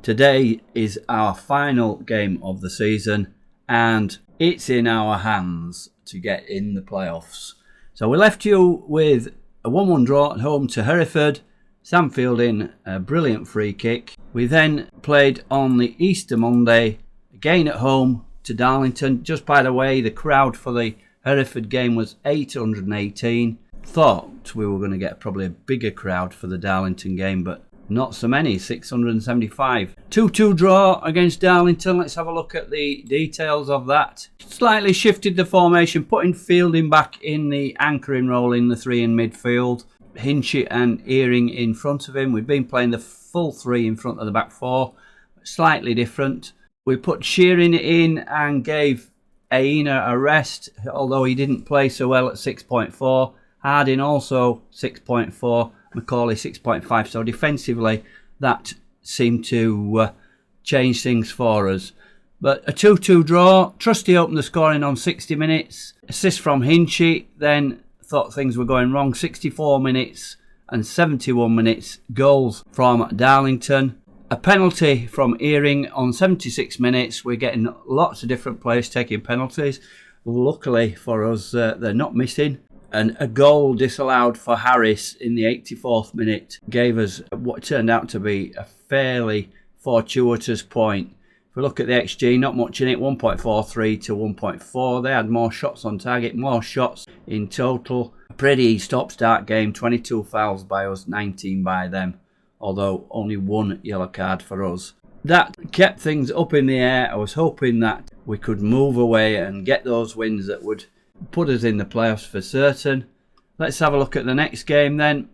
Today is our final game of the season and it's in our hands to get in the playoffs. So we left you with a 1-1 draw at home to Hereford. Sam Fielding, a brilliant free kick. We then played on the Easter Monday, again at home to Darlington. Just by the way, the crowd for the Hereford game was 818. Thought we were going to get probably a bigger crowd for the Darlington game, but not so many, 675. 2-2 draw against Darlington. Let's have a look at the details of that. Slightly shifted the formation, putting Fielding back in the anchoring role in the three in midfield. Hinchy and Earing in front of him. We've been playing the full three in front of the back four, slightly different. We put Shearing in and gave Aina a rest, although he didn't play so well at 6.4. Harding also 6.4, Macaulay 6.5. So defensively, that seemed to change things for us. But a 2-2 draw. Trusty opened the scoring on 60 minutes. Assist from Hinchy, then thought things were going wrong. 64 minutes and 71 minutes. Goals from Darlington. A penalty from Earing on 76 minutes. We're getting lots of different players taking penalties. Luckily for us, they're not missing. And a goal disallowed for Harris in the 84th minute gave us what turned out to be a fairly fortuitous point. If we look at the XG, not much in it, 1.43 to 1.4. They had more shots on target, more shots in total. A pretty stop-start game, 22 fouls by us, 19 by them, although only one yellow card for us. That kept things up in the air. I was hoping that we could move away and get those wins that would put us in the playoffs for certain. Let's have a look at the next game then.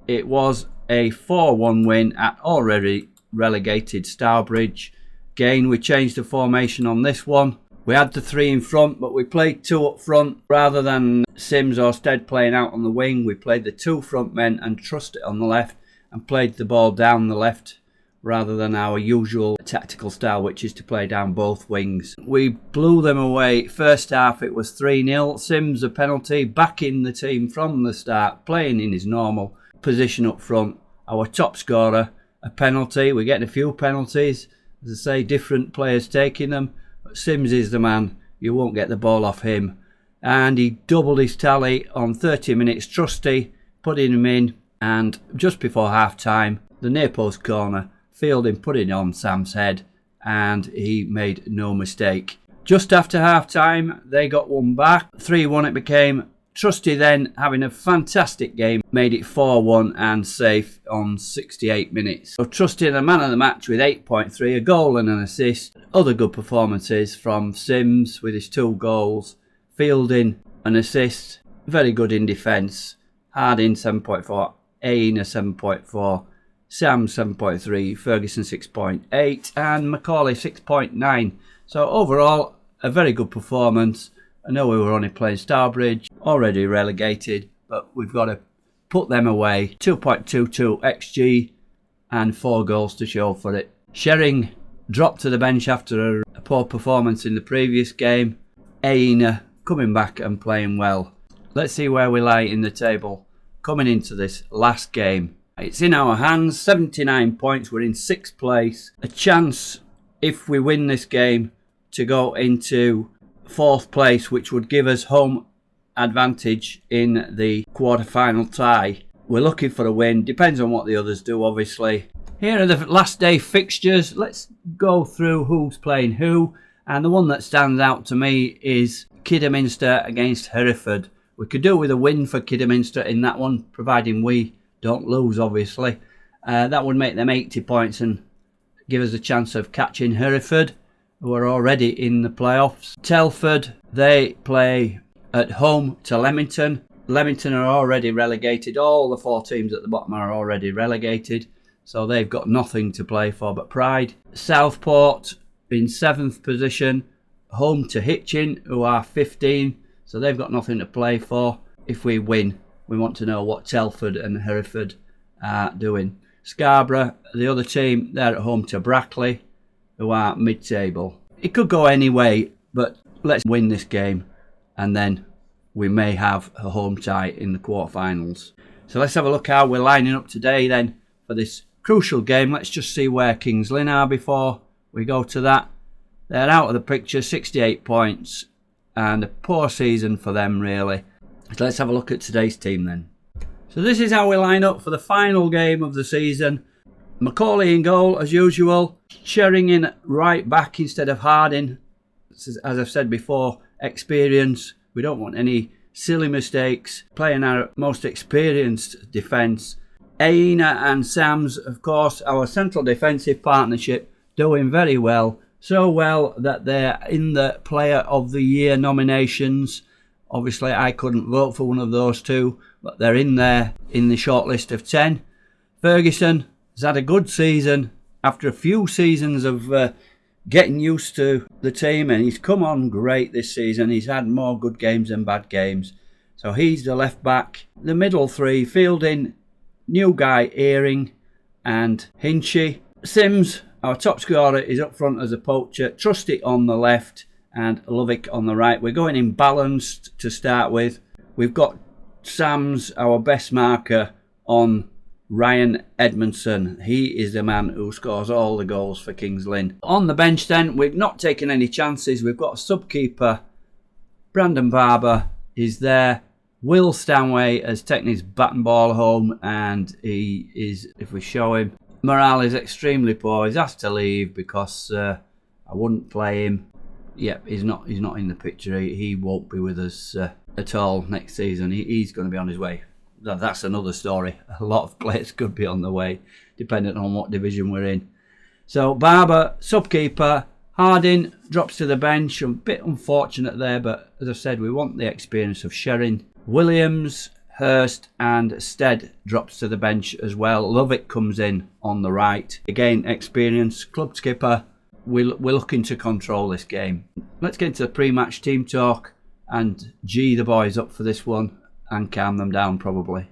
It was a 4-1 win at already relegated Stourbridge. Again, we changed the formation on this one. We had the three in front, but we played two up front. Rather than Sims or Stead playing out on the wing, we played the two front men and Trusty on the left and played the ball down the left rather than our usual tactical style, which is to play down both wings. We blew them away. First half, it was 3-0. Sims a penalty, back in the team from the start, playing in his normal position up front. Our top scorer, a penalty. We're getting a few penalties. As I say, different players taking them. But Sims is the man. You won't get the ball off him. And he doubled his tally on 30 minutes. Trusty putting him in. And just before half-time, the near post corner, Fielding put it on Sam's head. And he made no mistake. Just after half-time, they got one back. 3-1 it became. Trusty then, having a fantastic game, made it 4-1 and safe on 68 minutes. So Trusty, the man of the match with 8.3, a goal and an assist. Other good performances from Sims with his 2 goals. Fielding, an assist. Very good in defence. Harding 7.4, Aina 7.4, Sam 7.3, Ferguson 6.8 and Macaulay 6.9. So overall, a very good performance. I know we were only playing Stourbridge, already relegated, but we've got to put them away. 2.22 XG and 4 goals to show for it. Shering dropped to the bench after a poor performance in the previous game. Aina coming back and playing well. Let's see where we lie in the table coming into this last game. It's in our hands, 79 points, we're in 6th place. A chance, if we win this game, to go into 4th place, which would give us home advantage in the quarter-final tie. We're looking for a win. Depends on what the others do, obviously. Here are the last day fixtures. Let's go through who's playing who. And the one that stands out to me is Kidderminster against Hereford. We could do with a win for Kidderminster in that one, providing we don't lose, obviously. That would make them 80 points and give us a chance of catching Hereford, who are already in the playoffs. Telford, they play at home to Leamington. Leamington are already relegated. All the 4 teams at the bottom are already relegated, so they've got nothing to play for but pride. Southport in 7th position, home to Hitchin, who are 15, so they've got nothing to play for. If we win, we want to know what Telford and Hereford are doing. Scarborough, the other team, they're at home to Brackley, who are mid-table. It could go any way, but let's win this game and then we may have a home tie in the quarterfinals. So let's have a look how we're lining up today then for this Crucial game. Let's just see where Kings Lynn are before we go to that. They're out of the picture, 68 points, and a poor season for them really. So let's have a look at today's team then. So this is how we line up for the final game of the season. Macaulay in goal as usual. Shering in right back instead of Harding. As I've said before, experience. We don't want any silly mistakes. Playing our most experienced defence. Aina and Sams, of course, our central defensive partnership, doing very well. So well that they're in the Player of the Year nominations. Obviously, I couldn't vote for one of those two, but they're in there in the shortlist of 10. Ferguson has had a good season after a few seasons of getting used to the team, and he's come on great this season. He's had more good games than bad games. So he's the left back. The middle three, Fielding, new guy Earing and Hinchy. Sims, our top scorer, is up front as a poacher. Trusty on the left and Lovick on the right. We're going in balanced to start with. We've got Sams, our best marker, on Ryan Edmondson. He is the man who scores all the goals for Kings Lynn. On the bench then, we've not taken any chances. We've got a sub-keeper. Brandon Barber is there. Will Stanway has taken his bat and ball home, and he is, if we show him, morale is extremely poor. He's asked to leave because I wouldn't play him. Yep, he's not in the picture. He won't be with us at all next season. He's going to be on his way. That's another story. A lot of players could be on the way, depending on what division we're in. So Barber, sub-keeper. Harding drops to the bench. A bit unfortunate there, but as I said, we want the experience of Shering. Williams, Hurst and Stead drops to the bench as well. Lovick comes in on the right. Again, experience. Club skipper. We're looking to control this game. Let's get into the pre-match team talk and G the boys up for this one and calm them down probably.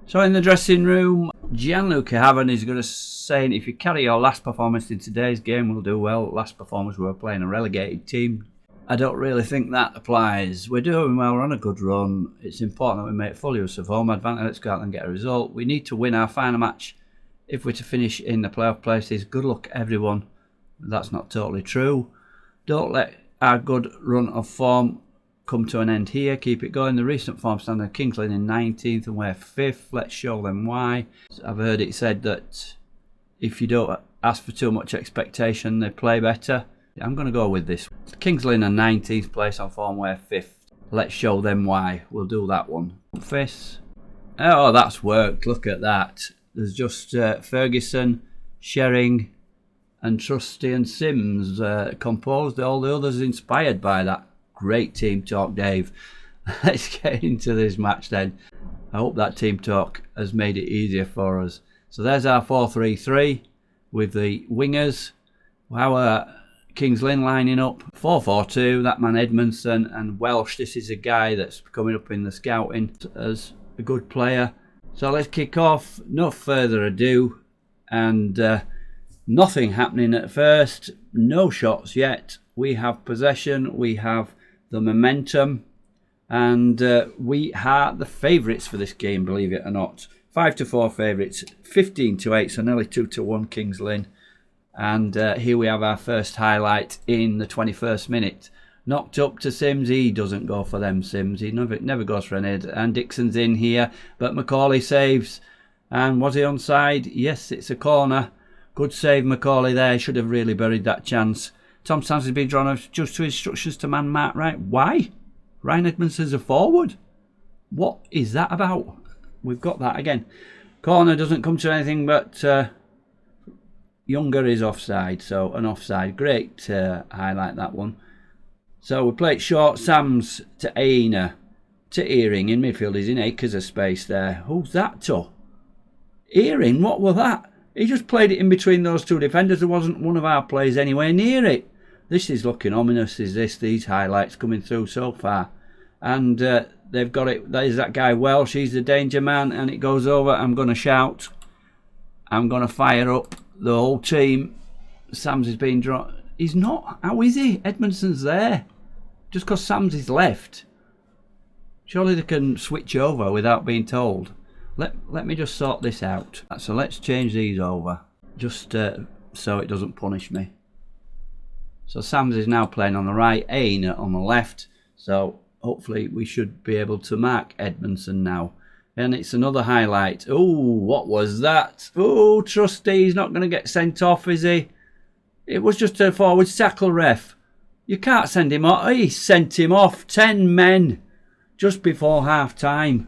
So in the dressing room, Gianluca Haven is going to say, if you carry your last performance in today's game, we'll do well. Last performance, we were playing a relegated team. I don't really think that applies. We're doing well, we're on a good run. It's important that we make full use of home advantage. Let's go out and get a result. We need to win our final match if we're to finish in the playoff places. Good luck everyone. That's not totally true. Don't let our good run of form come to an end here. Keep it going. The recent form stand of Kings Lynn in 19th and we're 5th. Let's show them why. I've heard it said that if you don't ask for too much expectation, they play better. I'm going to go with this. Kings Lynn are 19th place on form, we're 5th. Let's show them why. We'll do that one. Fist. Oh, that's worked. Look at that. There's just Ferguson, Shering and Trusty and Sims composed. All the others inspired by that. Great team talk, Dave. Let's get into this match then. I hope that team talk has made it easier for us. So there's our 4-3-3 with the wingers. Our Kings Lynn lining up 4-4-2. That man Edmondson and Welsh. This is a guy that's coming up in the scouting as a good player. So let's kick off. No further ado. And nothing happening at first. No shots yet. We have possession. We have the momentum, and we are the favourites for this game, believe it or not. 5-4 favourites, 15-8, so nearly 2-1 Kings Lynn. And here we have our first highlight in the 21st minute. Knocked up to Sims. He doesn't go for them, Sims. He never goes for an head. And Dixon's in here, but Macaulay saves. And was he onside? Yes, it's a corner. Good save, Macaulay there. Should have really buried that chance. Tom Sands has been drawn just to instructions to man mark right. Why? Ryan Edmondson's a forward. What is that about? We've got that again. Corner doesn't come to anything, but Younger is offside. So an offside. Great highlight that one. So we play it short. Sams to Aina to Earing. In midfield, he's in acres of space there. Who's that to? Earing? What was that? He just played it in between those two defenders. There wasn't one of our players anywhere near it. This is looking ominous, is this? These highlights coming through so far. And they've got it. There's that guy Welsh. He's the danger man. And it goes over. I'm going to shout. I'm going to fire up the whole team. Sams is being drawn. He's not. How is he? Edmondson's there. Just because Sams is left. Surely they can switch over without being told. Let me just sort this out. So let's change these over, just so it doesn't punish me. So Sams is now playing on the right, Ain on the left. So hopefully we should be able to mark Edmondson now. And it's another highlight. Oh, what was that? Oh, Trusty, he's not going to get sent off, is he? It was just a forward tackle, ref. You can't send him off. He sent him off. 10 men just before half time.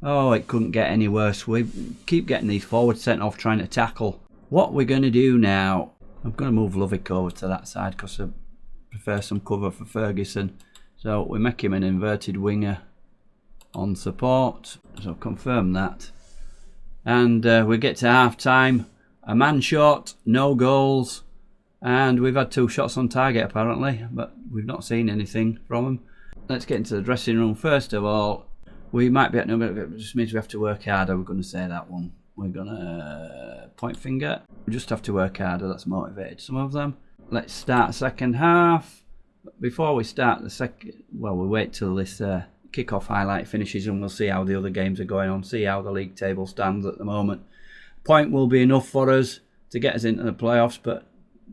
Oh, it couldn't get any worse. We keep getting these forwards sent off trying to tackle. What we're going to do now, I'm going to move Lovick over to that side because I prefer some cover for Ferguson. So we make him an inverted winger on support. So confirm that. And we get to half time. A man short, no goals. And we've had 2 shots on target apparently, but we've not seen anything from them. Let's get into the dressing room first of all. We might be at no, but it just means we have to work harder. We're going to say that one. We're going to point finger. We just have to work harder. That's motivated some of them. Let's start second half. Before we start the second, well, we'll wait till this kick-off highlight finishes and we'll see how the other games are going on. See how the league table stands at the moment. Point will be enough for us to get us into the playoffs, but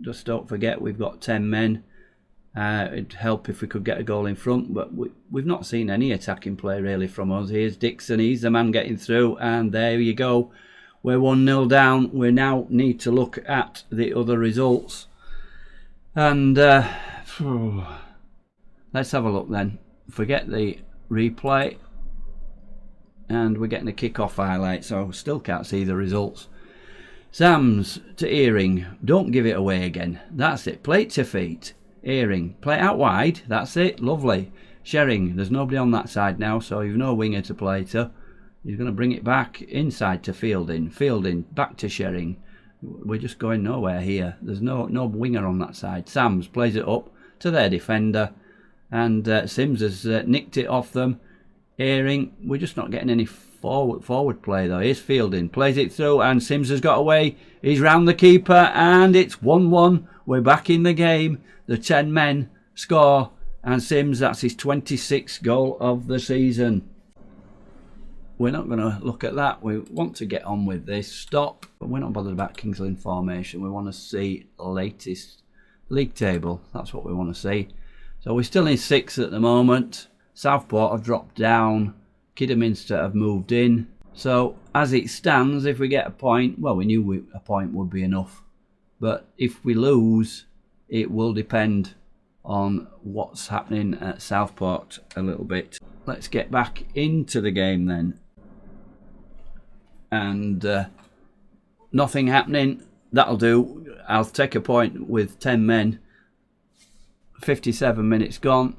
just don't forget we've got 10 men. It'd help if we could get a goal in front, but we've not seen any attacking play really from us. Here's Dixon, he's the man getting through, and there you go. We're 1-0 down. We now need to look at the other results. And let's have a look then. Forget the replay. And we're getting a kick-off highlight, so still can't see the results. Sams to Earing. Don't give it away again. That's it. Play it to feet. Earing. Play it out wide. That's it. Lovely. Shering. There's nobody on that side now, so you've no winger to play to. He's going to bring it back inside to Fielding. Fielding. Back to Shering. We're just going nowhere here. There's no winger on that side. Sams plays it up to their defender. And Sims has nicked it off them. Earing. We're just not getting any forward play though. Here's Fielding. Plays it through and Sims has got away. He's round the keeper and it's 1-1. We're back in the game. The 10 men score and Sims, that's his 26th goal of the season. We're not going to look at that. We want to get on with this. Stop. But we're not bothered about Kings Lynn formation. We want to see the latest league table. That's what we want to see. So we're still in 6th at the moment. Southport have dropped down. Kidderminster have moved in. So as it stands, if we get a point, well, we knew a point would be enough. But if we lose, it will depend on what's happening at Southport a little bit. Let's get back into the game then. And nothing happening. That'll do. I'll take a point with 10 men. 57 minutes gone.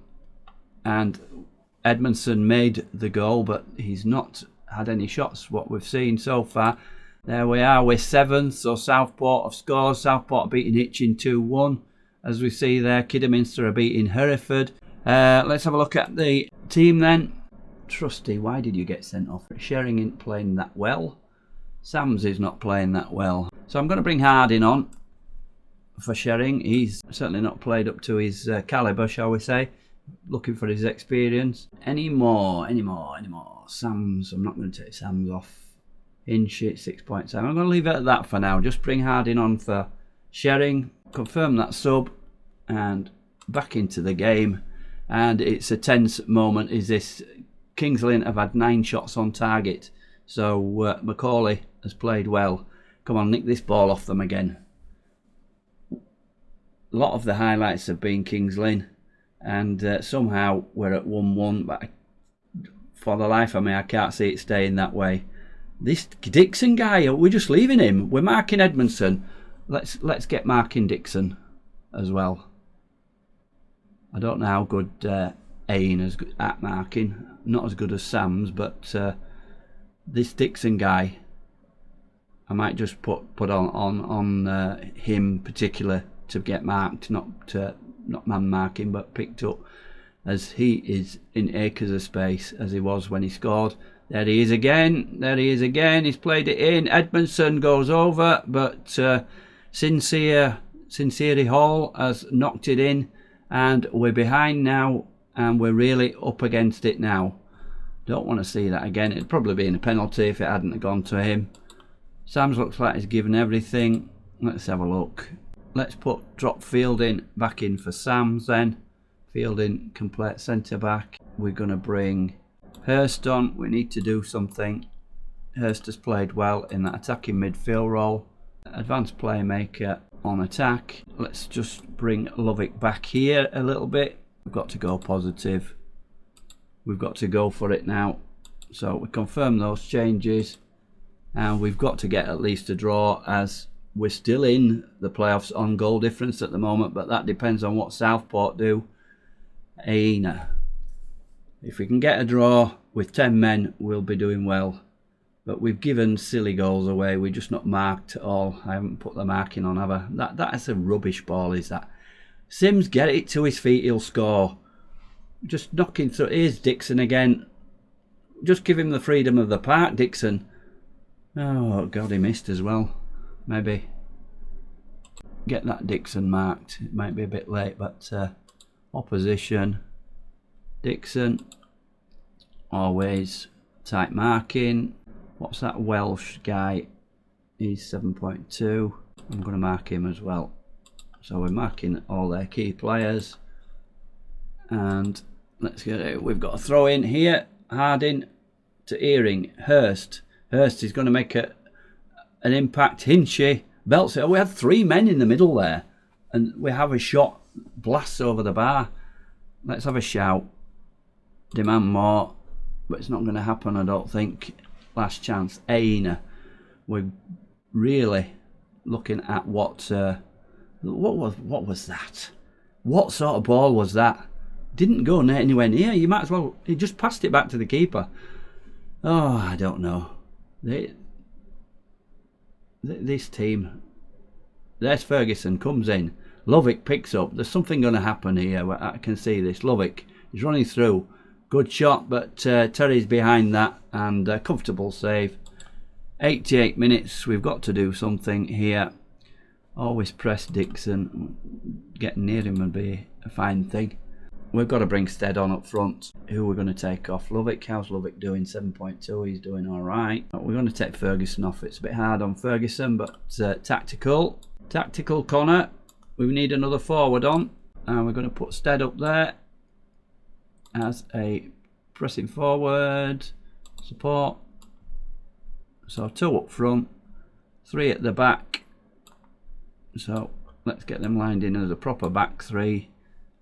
And Edmondson made the goal, but he's not had any shots, what we've seen so far. There we are, we're 7th, so Southport have scored. Southport beating Hitchin 2-1. As we see there, Kidderminster are beating Hereford. Let's have a look at the team then. Trusty, why did you get sent off? Shering isn't playing that well. Sams is not playing that well. So I'm going to bring Harding on for Shering. He's certainly not played up to his calibre, shall we say. Looking for his experience. Any more. Sams, I'm not going to take Sams off. Inch it, 6.7. I'm going to leave it at that for now. Just bring Harding on for Shering. Confirm that sub. And back into the game. And it's a tense moment. Is this Kings Lynn have had 9 shots on target. So Macaulay has played well. Come on, nick this ball off them again. A lot of the highlights have been Kings Lynn. And somehow we're at 1-1, but for the life of me, I can't see it staying that way. This Dixon guy, we're just leaving him. We're marking Edmondson. Let's get marking Dixon as well. I don't know how good Ain is at marking. Not as good as Sam's, but this Dixon guy, I might just put on him particular to get marked, not man marking, but picked up, as he is in acres of space as he was when he scored. There he is again. He's played it in. Edmondson goes over, but Sincere Hall has knocked it in, and we're behind now, and we're really up against it now. Don't want to see that again. It'd probably be in a penalty if it hadn't gone to him. Sam's looks like he's given everything. Let's have a look. Let's drop Fielding back in for Sam's then. Fielding can play at centre back. We're going to bring Hurst on. We need to do something. Hurst has played well in that attacking midfield role. Advanced playmaker on attack. Let's just bring Lovick back here a little bit. We've got to go positive. We've got to go for it now. So we confirm those changes. And we've got to get at least a draw, as we're still in the playoffs on goal difference at the moment, but that depends on what Southport do. Aina. If we can get a draw with 10 men, we'll be doing well. But we've given silly goals away. We're just not marked at all. I haven't put the marking on, have I? That's a rubbish ball, is that? Sims, get it to his feet, he'll score. Just knocking through. Here's Dixon again. Just give him the freedom of the park, Dixon. Oh, God, he missed as well. Maybe get that Dixon marked. It might be a bit late, but opposition. Dixon. Always tight marking. What's that Welsh guy? He's 7.2. I'm going to mark him as well. So we're marking all their key players. And let's get it. We've got a throw in here. Harding to Earing. Hurst. Hurst is going to make an impact. Hinchy belts it. Oh, we had 3 men in the middle there. And we have a shot. Blasts over the bar. Let's have a shout. Demand more. But it's not going to happen, I don't think. Last chance. Aina. We're really looking at what was that? What sort of ball was that? Didn't go anywhere near. You might as well. He just passed it back to the keeper. Oh, I don't know. This team. There's Ferguson, comes in. Lovick picks up. There's something going to happen here. I can see this. Lovick is running through. Good shot, but Terry's behind that, and a comfortable save. 88 minutes. We've got to do something here. Always press Dixon. Getting near him would be a fine thing. We've got to bring Stead on up front. Who we're going to take off? Lovick. How's Lovick doing? 7.2. He's doing all right. We're going to take Ferguson off. It's a bit hard on Ferguson, but tactical. Tactical Connor. We need another forward on. And we're going to put Stead up there as a pressing forward. Support. So 2 up front. 3 at the back. So let's get them lined in as a proper back 3.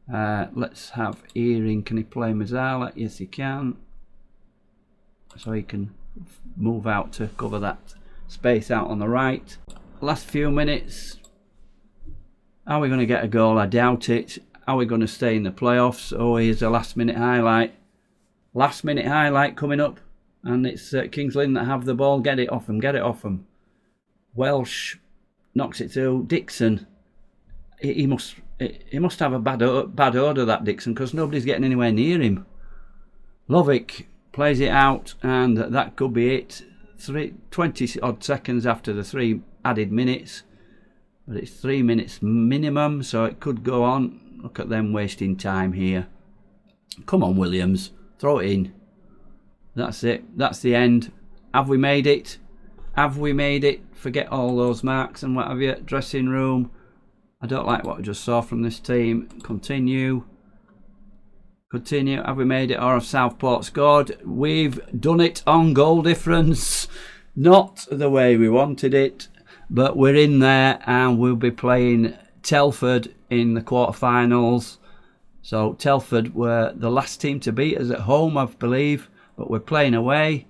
Let's have Earing. Can he play Mazzala? Yes, he can. So he can move out to cover that space out on the right. Last few minutes. Are we going to get a goal? I doubt it. Are we going to stay in the playoffs? Oh, here's a last minute highlight. Last minute highlight coming up. And it's Kings Lynn that have the ball. Get it off them. Get it off them. Welsh knocks it through. Dixon. He must have a bad odour, that Dixon, because nobody's getting anywhere near him. Lovick plays it out, and that could be it. 20 odd seconds after the 3 added minutes, but it's 3 minutes minimum, so it could go on. Look at them wasting time here. Come on, Williams, throw it in. That's it. That's the end. Have we made it? Have we made it? Forget all those marks and what have you. Dressing room. I don't like what I just saw from this team. Continue. Continue. Have we made it, or have Southport scored? We've done it on goal difference. Not the way we wanted it, but we're in there, and we'll be playing Telford in the quarterfinals. So Telford were the last team to beat us at home, I believe, but we're playing away.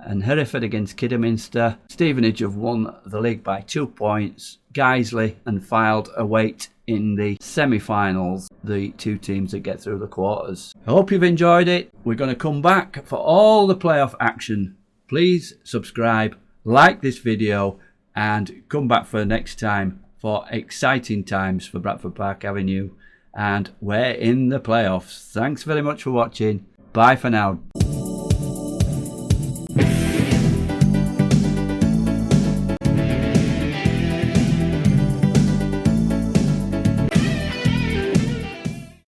And Hereford against Kidderminster. Stevenage have won the league by 2 points. Guiseley and Fylde await in the semi-finals, the 2 teams that get through the quarters. I hope you've enjoyed it. We're going to come back for all the playoff action. Please subscribe, like this video, and come back for next time for exciting times for Bradford Park Avenue. And we're in the playoffs. Thanks very much for watching. Bye for now.